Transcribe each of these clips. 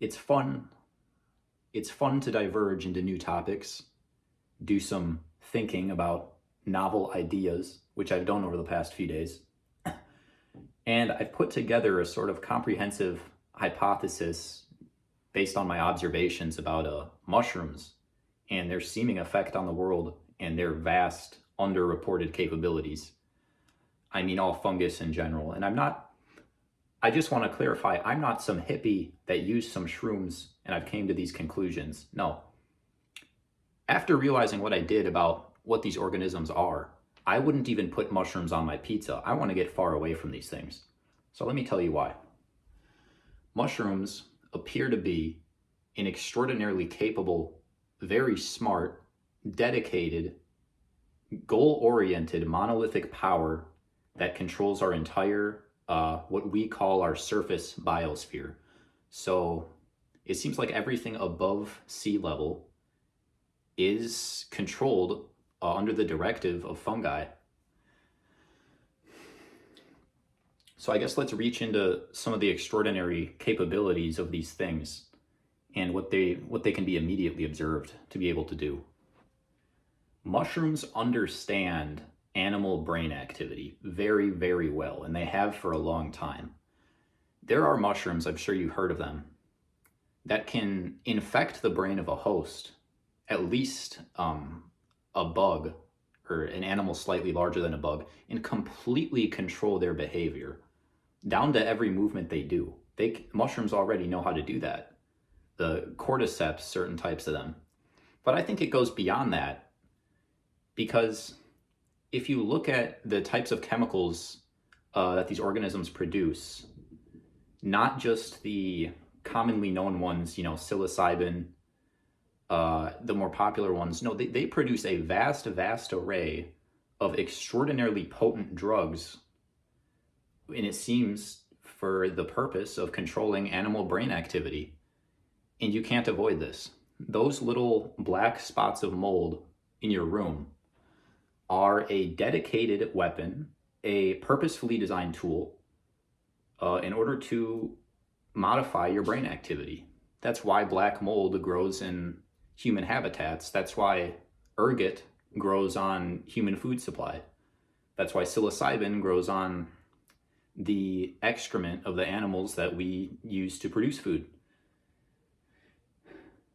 It's fun. It's fun to diverge into new topics, do some thinking about novel ideas, which I've done over the past few days. And I've put together a sort of comprehensive hypothesis based on my observations about mushrooms and their seeming effect on the world and their vast underreported capabilities. I mean, all fungus in general. And I just want to clarify, I'm not some hippie that used some shrooms and I've came to these conclusions. No. After realizing what I did about what these organisms are, I wouldn't even put mushrooms on my pizza. I want to get far away from these things. So let me tell you why. Mushrooms appear to be an extraordinarily capable, very smart, dedicated, goal-oriented, monolithic power that controls our entire, what we call our surface biosphere. So it seems like everything above sea level is controlled under the directive of fungi. So I guess let's reach into some of the extraordinary capabilities of these things and what they can be immediately observed to be able to do. Mushrooms understand animal brain activity very, very well, and they have for a long time. There are mushrooms, I'm sure you've heard of them, that can infect the brain of a host, at least a bug or an animal slightly larger than a bug, and completely control their behavior down to every movement they do. Mushrooms already know how to do that. The cordyceps, certain types of them. But I think it goes beyond that, because if you look at the types of chemicals that these organisms produce, not just the commonly known ones, psilocybin, the more popular ones, no, they produce a vast array of extraordinarily potent drugs, and it seems for the purpose of controlling animal brain activity. And you can't avoid this. Those little black spots of mold in your room are a dedicated weapon, a purposefully designed tool in order to modify your brain activity. That's why black mold grows in human habitats. That's why ergot grows on human food supply. That's why psilocybin grows on the excrement of the animals that we use to produce food.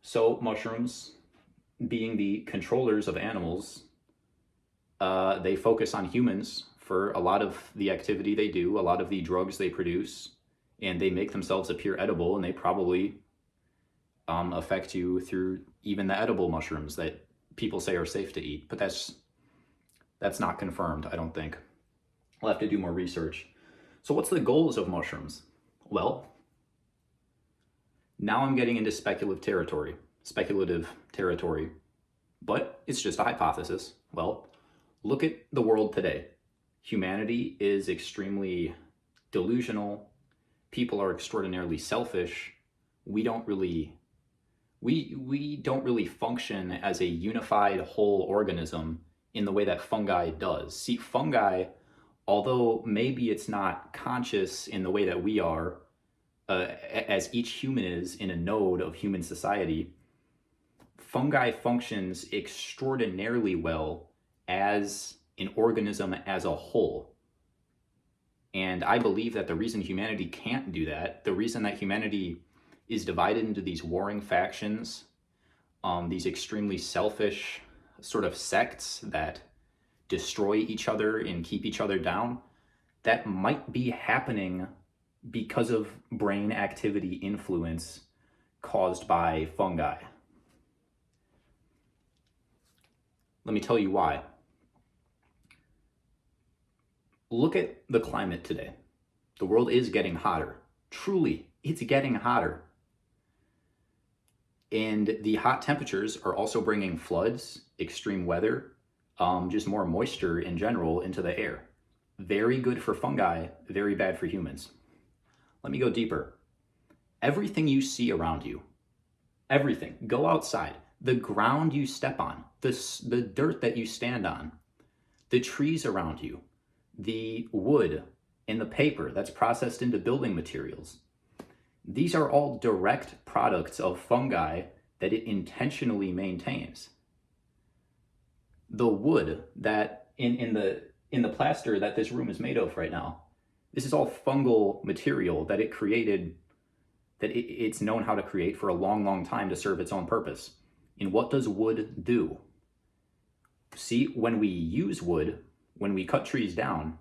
So mushrooms, being the controllers of animals, they focus on humans for a lot of the activity they do, a lot of the drugs they produce, and they make themselves appear edible, and they probably affect you through even the edible mushrooms that people say are safe to eat. But that's not confirmed, I don't think. We'll have to do more research. So what's the goals of mushrooms? Well, now I'm getting into speculative territory, but it's just a hypothesis. Well, look at the world today. Humanity is extremely delusional. People are extraordinarily selfish. We don't really function as a unified whole organism in the way that fungi does. See, fungi, although maybe it's not conscious in the way that we are, as each human is in a node of human society, fungi functions extraordinarily well as an organism as a whole. And I believe that the reason humanity can't do that, the reason that humanity is divided into these warring factions, these extremely selfish sort of sects that destroy each other and keep each other down, that might be happening because of brain activity influence caused by fungi. Let me tell you why. Look at the climate today. The world is getting hotter. Truly, it's getting hotter. And the hot temperatures are also bringing floods, extreme weather, just more moisture in general into the air. Very good for fungi, very bad for humans. Let me go deeper. Everything you see around you, everything, go outside, the ground you step on, the dirt that you stand on, the trees around you, the wood and the paper that's processed into building materials, These are all direct products of fungi that it intentionally maintains. The wood that in the plaster that this room is made of right now, this is all fungal material that it created, that it's known how to create for a long, long time to serve its own purpose. And what does wood do? See, when we use wood, when we cut trees down,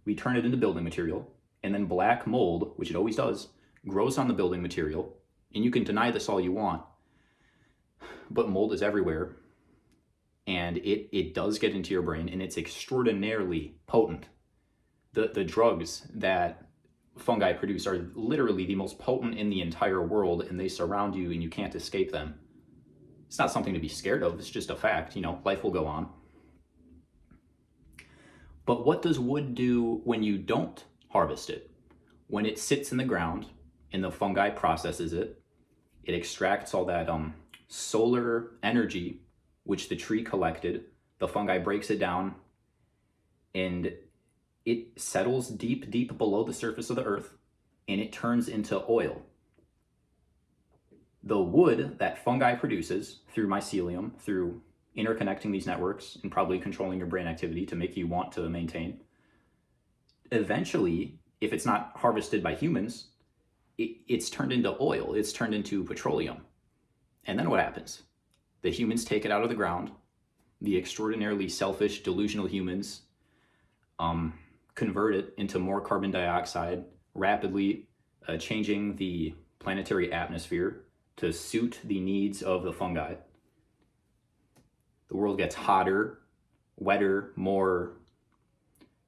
we turn it into building material, and then black mold, which it always does, grows on the building material. And you can deny this all you want, but mold is everywhere, and it does get into your brain, and it's extraordinarily potent. The drugs that fungi produce are literally the most potent in the entire world, and they surround you and you can't escape them. It's not something to be scared of, it's just a fact. You know, life will go on. But what does wood do when you don't harvest it? When it sits in the ground and the fungi processes it, it extracts all that solar energy which the tree collected. The fungi breaks it down, and it settles deep, deep below the surface of the earth, and it turns into oil. The wood that fungi produces through mycelium, through interconnecting these networks and probably controlling your brain activity to make you want to maintain, eventually, if it's not harvested by humans, it's turned into oil, it's turned into petroleum. And then what happens? The humans take it out of the ground. The extraordinarily selfish, delusional humans convert it into more carbon dioxide, rapidly changing the planetary atmosphere to suit the needs of the fungi. The world gets hotter, wetter, more,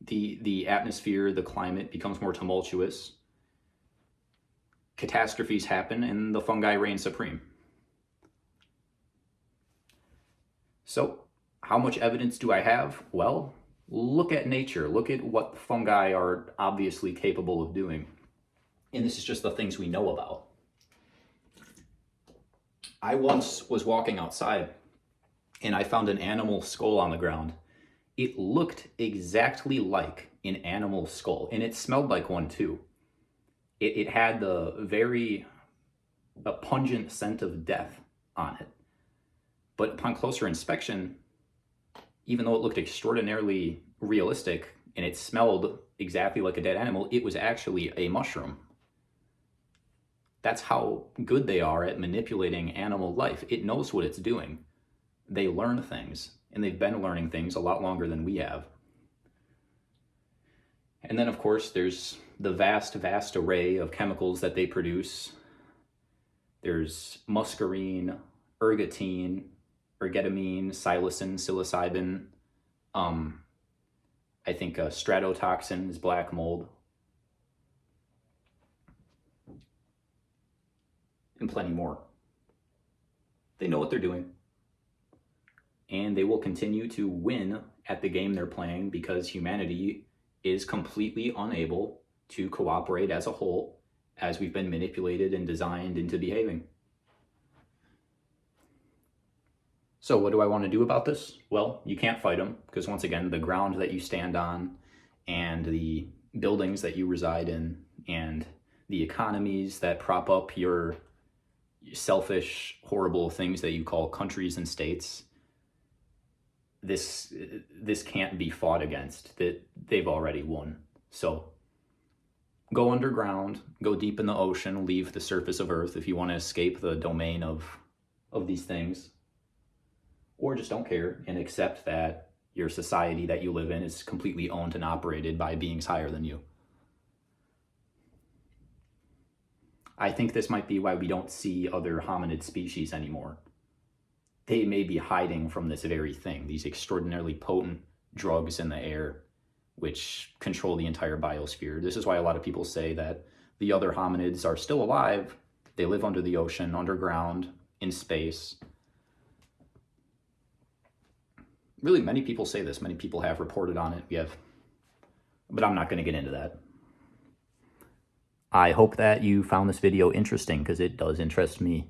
the atmosphere, the climate becomes more tumultuous. Catastrophes happen, and the fungi reign supreme. So, how much evidence do I have? Well, look at nature. Look at what fungi are obviously capable of doing. And this is just the things we know about. I once was walking outside, and I found an animal skull on the ground. It looked exactly like an animal skull, and it smelled like one too. It had the very pungent scent of death on it. But upon closer inspection, even though it looked extraordinarily realistic and it smelled exactly like a dead animal, it was actually a mushroom. That's how good they are at manipulating animal life. It knows what it's doing. They learn things, and they've been learning things a lot longer than we have. And then, of course, there's the vast, vast array of chemicals that they produce. There's muscarine, ergotine, ergotamine, psilocin, psilocybin. I think stratotoxin is black mold. And plenty more. They know what they're doing. And they will continue to win at the game they're playing because humanity is completely unable to cooperate as a whole as we've been manipulated and designed into behaving. So what do I want to do about this? Well, you can't fight them because once again, the ground that you stand on and the buildings that you reside in and the economies that prop up your selfish, horrible things that you call countries and states, this can't be fought against. That they've already won. So go underground, go deep in the ocean, leave the surface of Earth if you want to escape the domain of these things. Or just don't care and accept that your society that you live in is completely owned and operated by beings higher than you. I think this might be why we don't see other hominid species anymore. They may be hiding from this very thing, these extraordinarily potent drugs in the air which control the entire biosphere. This is why a lot of people say that the other hominids are still alive. They live under the ocean, underground, in space. Really, many people say this. Many people have reported on it. But I'm not going to get into that. I hope that you found this video interesting because it does interest me.